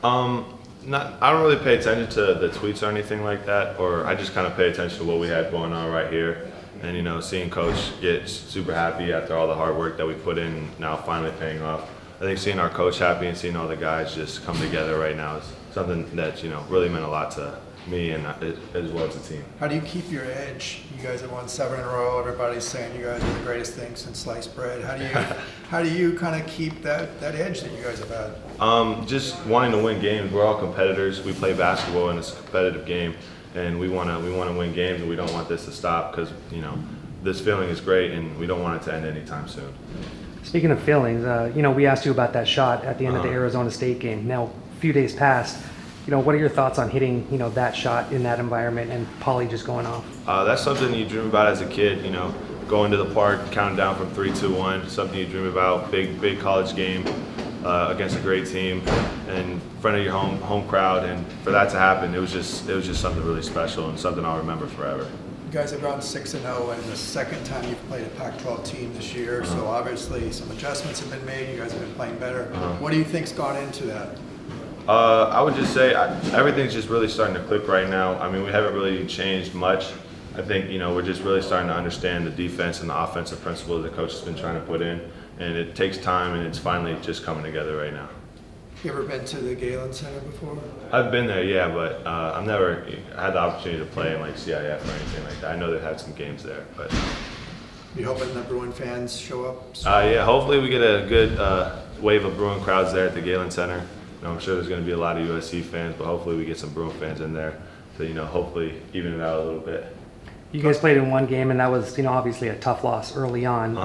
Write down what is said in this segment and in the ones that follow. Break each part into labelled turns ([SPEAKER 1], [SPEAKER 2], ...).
[SPEAKER 1] I don't really pay attention to the tweets or anything like that, or I just kind of pay attention to what we have going on right here. And, seeing Coach get super happy after all the hard work that we put in, now finally paying off. I think seeing our coach happy and seeing all the guys just come together right now is something that, really meant a lot to me and as well as the team.
[SPEAKER 2] How do you keep your edge? You guys have won 7 in a row. Everybody's saying you guys are the greatest thing since sliced bread. How do you kind of keep that edge that you guys have had?
[SPEAKER 1] Just wanting to win games. We're all competitors. We play basketball and it's a competitive game, and we want to win games, and we don't want this to stop because this feeling is great, and we don't want it to end anytime soon.
[SPEAKER 3] Speaking of feelings, we asked you about that shot at the end of the Arizona State game. Now, a few days passed. What are your thoughts on hitting, that shot in that environment and Pauly just going off?
[SPEAKER 1] That's something you dream about as a kid, going to the park, counting down from 3, 2, 1, something you dream about, big college game against a great team and in front of your home crowd. And for that to happen, it was just something really special and something I'll remember forever.
[SPEAKER 2] You guys have gone 6-0, and the second time you've played a Pac-12 team this year, so obviously some adjustments have been made. You guys have been playing better. What do you think's gone into that?
[SPEAKER 1] I would just say everything's just really starting to click right now. I mean, we haven't really changed much. I think, we're just really starting to understand the defense and the offensive principles the coach has been trying to put in, and it takes time, and it's finally just coming together right now.
[SPEAKER 2] You ever been to the Galen Center before?
[SPEAKER 1] I've been there, yeah, but I've never had the opportunity to play in CIF or anything like that. I know they've had some games there, but.
[SPEAKER 2] You hoping the Bruin fans show up?
[SPEAKER 1] Yeah, hopefully we get a good wave of Bruin crowds there at the Galen Center. I'm sure there's going to be a lot of USC fans, but hopefully we get some Bruin fans in there to, hopefully even it out a little bit.
[SPEAKER 3] You guys played in one game, and that was, obviously a tough loss early on.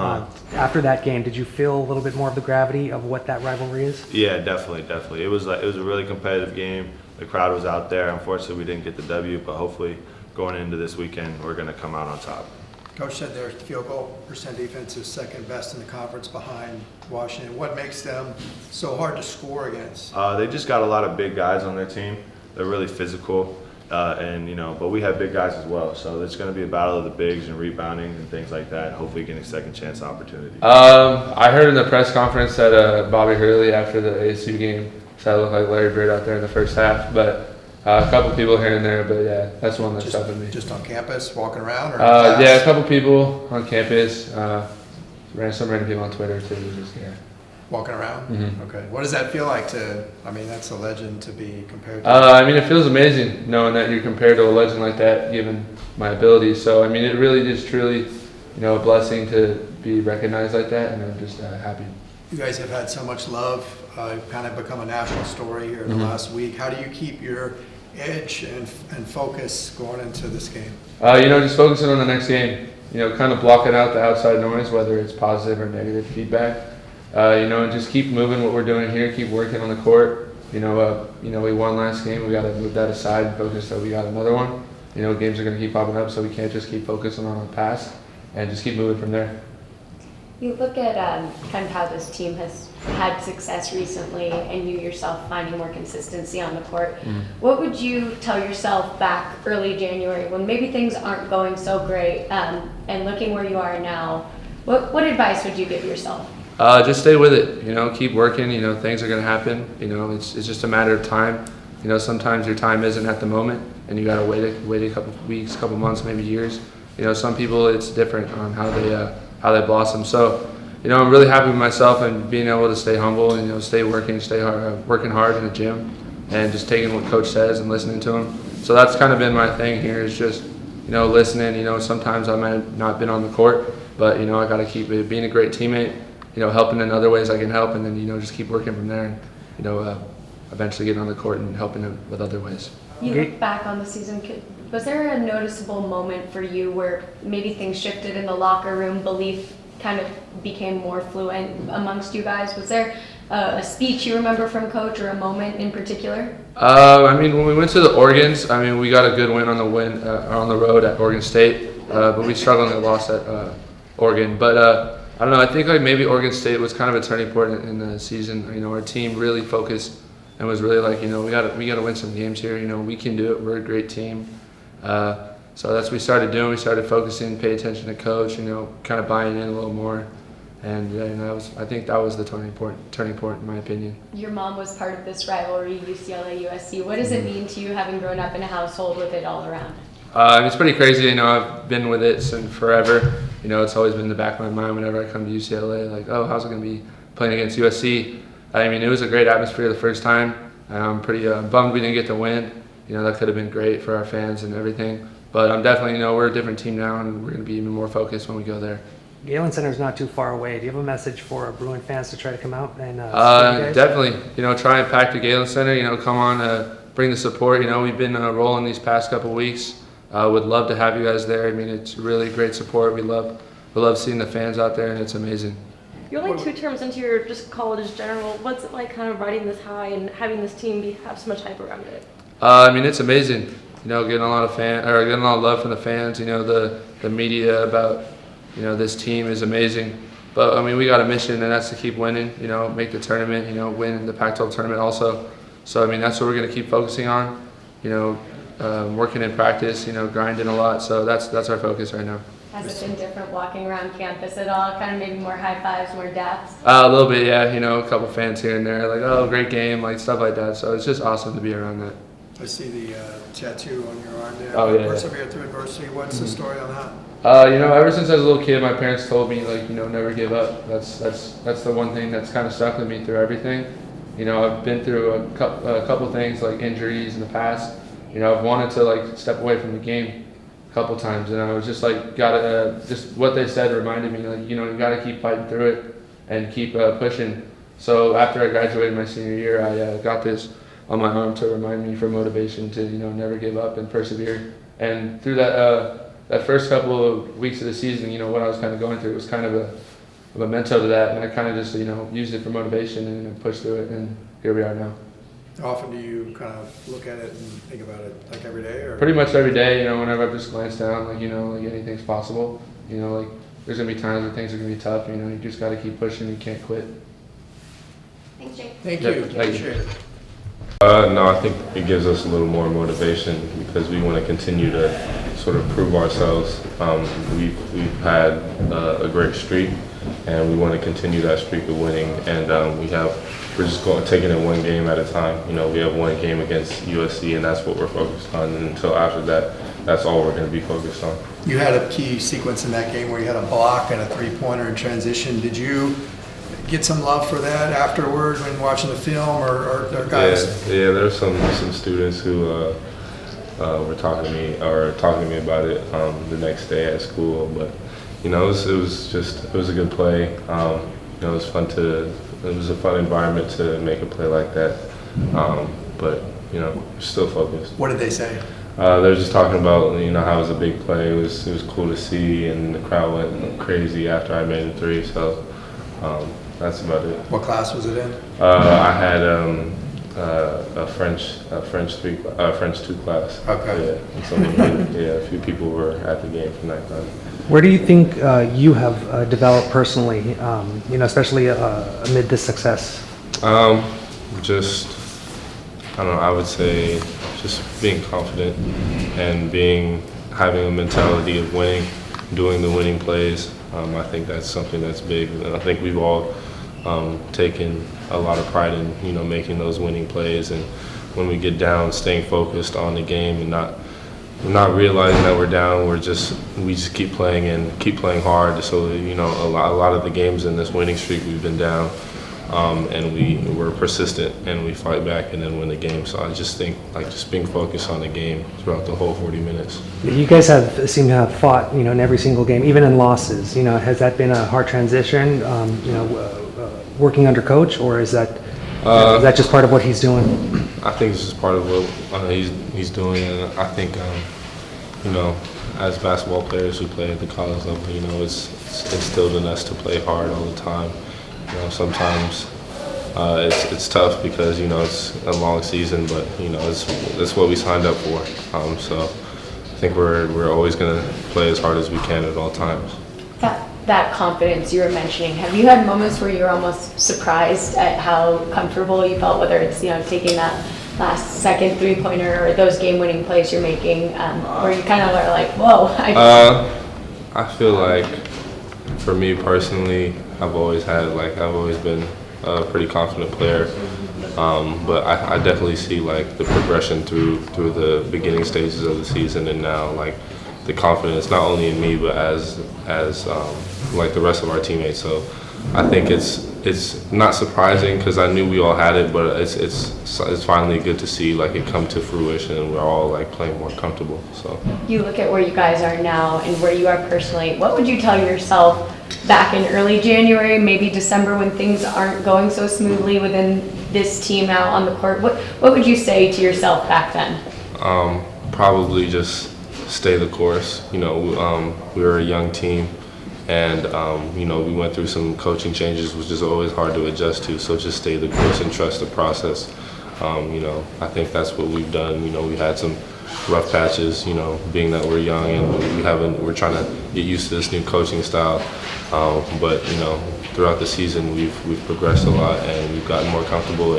[SPEAKER 3] After that game, did you feel a little bit more of the gravity of what that rivalry is?
[SPEAKER 1] Yeah, definitely. It was a really competitive game. The crowd was out there. Unfortunately, we didn't get the W, but hopefully going into this weekend, we're going to come out on top.
[SPEAKER 2] Coach said their field goal percent defense is second best in the conference behind Washington. What makes them so hard to score against?
[SPEAKER 1] They just got a lot of big guys on their team. They're really physical, but we have big guys as well. So it's going to be a battle of the bigs and rebounding and things like that. Hopefully getting a second chance opportunity.
[SPEAKER 4] I heard in the press conference that Bobby Hurley after the ASU game said it looked like Larry Bird out there in the first half, but a couple people here and there, but yeah, that's one that's tough with me.
[SPEAKER 2] Just on campus, walking around? Or
[SPEAKER 4] yeah, a couple people on campus. Some random people on Twitter too. Just, yeah.
[SPEAKER 2] Walking around? Mm-hmm. Okay. What does that feel like that's a legend to be compared to?
[SPEAKER 4] It feels amazing knowing that you're compared to a legend like that, given my abilities. So, it really is truly, a blessing to be recognized like that, and I'm just happy.
[SPEAKER 2] You guys have had so much love, kind of become a national story here in the last week. How do you keep your edge and focus going into this game?
[SPEAKER 4] Just focusing on the next game. Kind of blocking out the outside noise, whether it's positive or negative feedback. And just keep moving what we're doing here, keep working on the court. We won last game. We got to move that aside and focus that we got another one. Games are going to keep popping up, so we can't just keep focusing on the past and just keep moving from there.
[SPEAKER 5] You look at kind of how this team has had success recently, and you yourself finding more consistency on the court. What would you tell yourself back early January when maybe things aren't going so great, and looking where you are now? What advice would you give yourself?
[SPEAKER 4] Just stay with it. Keep working. Things are going to happen. It's just a matter of time. Sometimes your time isn't at the moment, and you got to wait a couple weeks, couple months, maybe years. Some people it's different on how they blossom. So, I'm really happy with myself and being able to stay humble and stay working hard in the gym, and just taking what coach says and listening to him. So that's kind of been my thing here is just listening. Sometimes I might have not been on the court, but I got to keep it, being a great teammate. Helping in other ways I can help, and then just keep working from there, and eventually getting on the court and helping them with other ways.
[SPEAKER 5] You look back on the season, was there a noticeable moment for you where maybe things shifted in the locker room, belief kind of became more fluent amongst you guys? Was there a speech you remember from coach or a moment in particular?
[SPEAKER 4] When we went to the Oregons, we got a good win on the road at Oregon State, but we struggled and lost at Oregon. But I don't know. I think maybe Oregon State was kind of a turning point in the season. Our team really focused and was really like, we got to win some games here. We can do it. We're a great team. So that's what we started doing. We started focusing, pay attention to coach. Kind of buying in a little more, And I think that was the turning point in my opinion.
[SPEAKER 5] Your mom was part of this rivalry, UCLA, USC. What does it mean to you having grown up in a household with it all around?
[SPEAKER 4] It's pretty crazy. I've been with it since forever. It's always been in the back of my mind whenever I come to UCLA, like, oh, how's it going to be playing against USC? It was a great atmosphere the first time. I'm pretty bummed we didn't get to win. That could have been great for our fans and everything. But I'm definitely, we're a different team now, and we're going to be even more focused when we go there.
[SPEAKER 3] Galen Center is not too far away. Do you have a message for Bruin fans to try to come out and support you guys?
[SPEAKER 4] Definitely. Try and pack the Galen Center. Come on, bring the support. We've been rolling these past couple weeks. Would love to have you guys there. It's really great support. We love seeing the fans out there, and it's amazing.
[SPEAKER 6] You're like 2 terms into your just college general. What's it like kind of riding this high and having this team have so much hype around it?
[SPEAKER 4] It's amazing. Getting a lot of love from the fans. The media about this team is amazing. But we got a mission, and that's to keep winning. Make the tournament. Win the Pac-12 tournament also. So that's what we're going to keep focusing on. Working in practice. Grinding a lot. So that's our focus right now.
[SPEAKER 5] Has it been different walking around campus at all? Kind of maybe more high fives, more daps?
[SPEAKER 4] A little bit, yeah. A couple fans here and there, like, oh, great game, like stuff like that. So it's just awesome to be around that.
[SPEAKER 2] I see the tattoo on your arm there.
[SPEAKER 4] Oh, yeah.
[SPEAKER 2] Persevere through adversity. What's the story on that?
[SPEAKER 4] Ever since I was a little kid, my parents told me, like, never give up. That's the one thing that's kind of stuck with me through everything. I've been through a couple things, like injuries in the past. I've wanted to, like, step away from the game a couple times, and I was just like, just what they said reminded me, like, you gotta keep fighting through it and keep pushing. So after I graduated my senior year, I got this on my arm to remind me for motivation to, never give up and persevere. And through that first couple of weeks of the season, what I was kind of going through, it was kind of a memento to that, and I kind of just, used it for motivation and pushed through it, and here we are now.
[SPEAKER 2] How often do you kind of look at it and think about it, like every day? Or?
[SPEAKER 4] Pretty much every day, whenever I just glance down, like, like anything's possible. Like there's going to be times where things are going to be tough, you just got to keep pushing, you can't quit.
[SPEAKER 5] Thanks, Jake.
[SPEAKER 2] Thank
[SPEAKER 4] Yeah,
[SPEAKER 2] you.
[SPEAKER 4] thank you.
[SPEAKER 2] Appreciate it.
[SPEAKER 1] No, I think it gives us a little more motivation because we want to continue to sort of prove ourselves. We've had a great streak, and we want to continue that streak of winning. And we're just taking it one game at a time. We have one game against USC, and that's what we're focused on. And until after that, that's all we're going to be focused on.
[SPEAKER 2] You had a key sequence in that game where you had a block and a three-pointer in transition. Did you get some love for that afterward when watching the film, or guys?
[SPEAKER 1] Yeah. There's some students who were talking to me about it the next day at school. But it was a good play. It was fun it was a fun environment to make a play like that. But still focused.
[SPEAKER 2] What did they say?
[SPEAKER 1] They were just talking about how it was a big play. It was cool to see, and the crowd went crazy after I made the three. So. That's about it.
[SPEAKER 2] What class was it in?
[SPEAKER 1] I had a French 2 class.
[SPEAKER 2] Okay.
[SPEAKER 1] Yeah. So a few people were at the game from that class.
[SPEAKER 3] Where do you think you have developed personally, especially amid this success?
[SPEAKER 1] I don't know, I would say just being confident and having a mentality of winning, doing the winning plays. I think that's something that's big. And I think we've all taken a lot of pride in making those winning plays, and when we get down, staying focused on the game and not realizing that we're down. We just keep playing and keep playing hard. So a lot of the games in this winning streak we've been down, and we're persistent and we fight back and then win the game. So I just think just being focused on the game throughout the whole 40 minutes.
[SPEAKER 3] You guys seem to have fought, in every single game, even in losses. Has that been a hard transition, working under coach, or is that just part of what he's doing?
[SPEAKER 1] I think it's just part of what he's doing, and I think as basketball players who play at the college level, it's instilled in us to play hard all the time. Sometimes it's tough because it's a long season, but it's what we signed up for. So I think we're always going to play as hard as we can at all times.
[SPEAKER 5] That confidence you were mentioning, have you had moments where you're almost surprised at how comfortable you felt, whether it's taking that last second three-pointer or those game-winning plays you're making, where you kind of are like, whoa?
[SPEAKER 1] I feel like for me personally,
[SPEAKER 7] I've always been a pretty confident player. But I definitely see like the progression through the beginning stages of the season, and now like the confidence not only in me but as like the rest of our teammates. So I think it's not surprising because I knew we all had it, but it's finally good to see like it come to fruition and we're all like playing more comfortable. So
[SPEAKER 5] You look at where you guys are now and where you are personally. What would you tell yourself back in early January, maybe December, when things aren't going so smoothly within this team now on the court? What would you say to yourself back then?
[SPEAKER 7] probably just stay the course. You know, we were a young team. And, you know, we went through some coaching changes, which is always hard to adjust to. So just stay the course and trust the process. You know, I think that's what we've done. You know, we had some rough patches, you know, being that we're young and we're trying to get used to this new coaching style. But, you know, throughout the season, we've progressed a lot and we've gotten more comfortable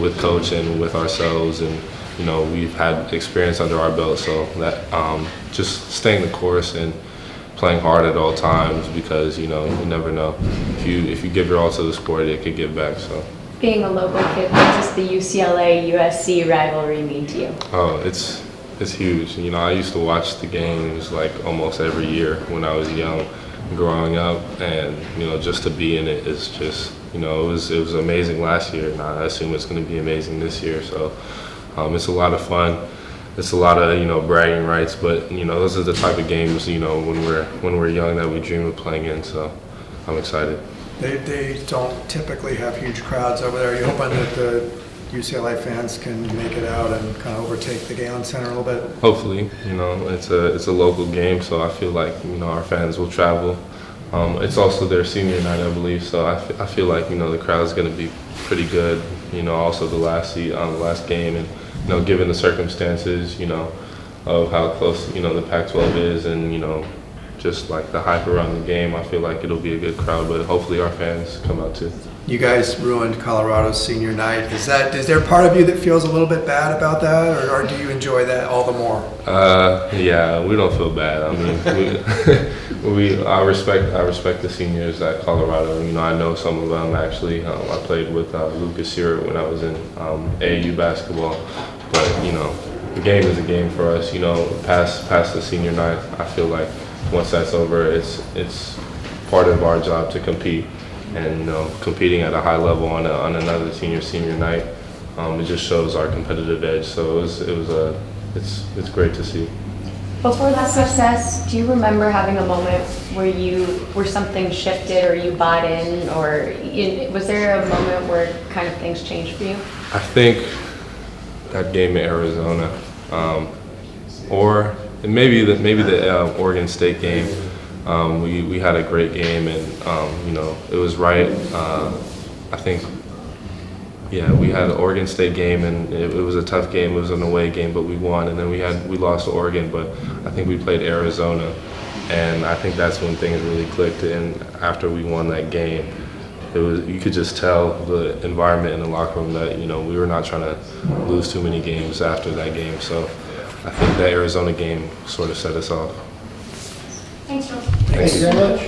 [SPEAKER 7] with coach and with ourselves. And, you know, we've had experience under our belt. So that just staying the course and playing hard at all times, because you know you never know if you give your all to the sport, it could give back. So
[SPEAKER 5] Being a local kid, what does the UCLA-USC rivalry mean to you?
[SPEAKER 7] oh, it's huge. You know, I used to watch the games like almost every year when I was young, growing up, and you know just to be in it is just, you know, it was amazing last year, and I assume it's going to be amazing this year. So it's a lot of fun. It's a lot of, you know, bragging rights, but you know those are the type of games, you know, when we're young that we dream of playing in. So I'm excited.
[SPEAKER 2] They don't typically have huge crowds over there. You hoping that the UCLA fans can make it out and kind of overtake the Galen Center a little bit?
[SPEAKER 7] Hopefully, you know, it's a local game, so I feel like, you know, our fans will travel. It's also their senior night, I believe, so I feel like, you know, the crowd's going to be pretty good. You know, also the last game, and you know, given the circumstances, you know, of how close, you know, the Pac-12 is, and you know, just like the hype around the game, I feel like it'll be a good crowd. But hopefully, our fans come out too.
[SPEAKER 2] You guys ruined Colorado's senior night. Is there part of you that feels a little bit bad about that, or do you enjoy that all the more?
[SPEAKER 7] Yeah, we don't feel bad. I mean, I respect the seniors at Colorado. You know, I know some of them actually. I played with Lucas Stewart when I was in AAU basketball. But you know, the game is a game for us. You know, past the senior night, I feel like once that's over, it's part of our job to compete. And you know, competing at a high level on another senior night, it just shows our competitive edge. So it's great to see.
[SPEAKER 5] Before that success, do you remember having a moment where something shifted or you bought in, or was there a moment where kind of things changed for you?
[SPEAKER 7] I think that game in Arizona, or maybe the Oregon State game. We had a great game, and you know, it was right. I think, yeah, we had an Oregon State game, and it was a tough game. It was an away game, but we won. And then we lost to Oregon, but I think we played Arizona, and I think that's when things really clicked. And after we won that game, you could just tell the environment in the locker room that, you know, we were not trying to lose too many games after that game. So I think that Arizona game sort of set us off.
[SPEAKER 5] Thanks, Joel.
[SPEAKER 2] Thank you very much.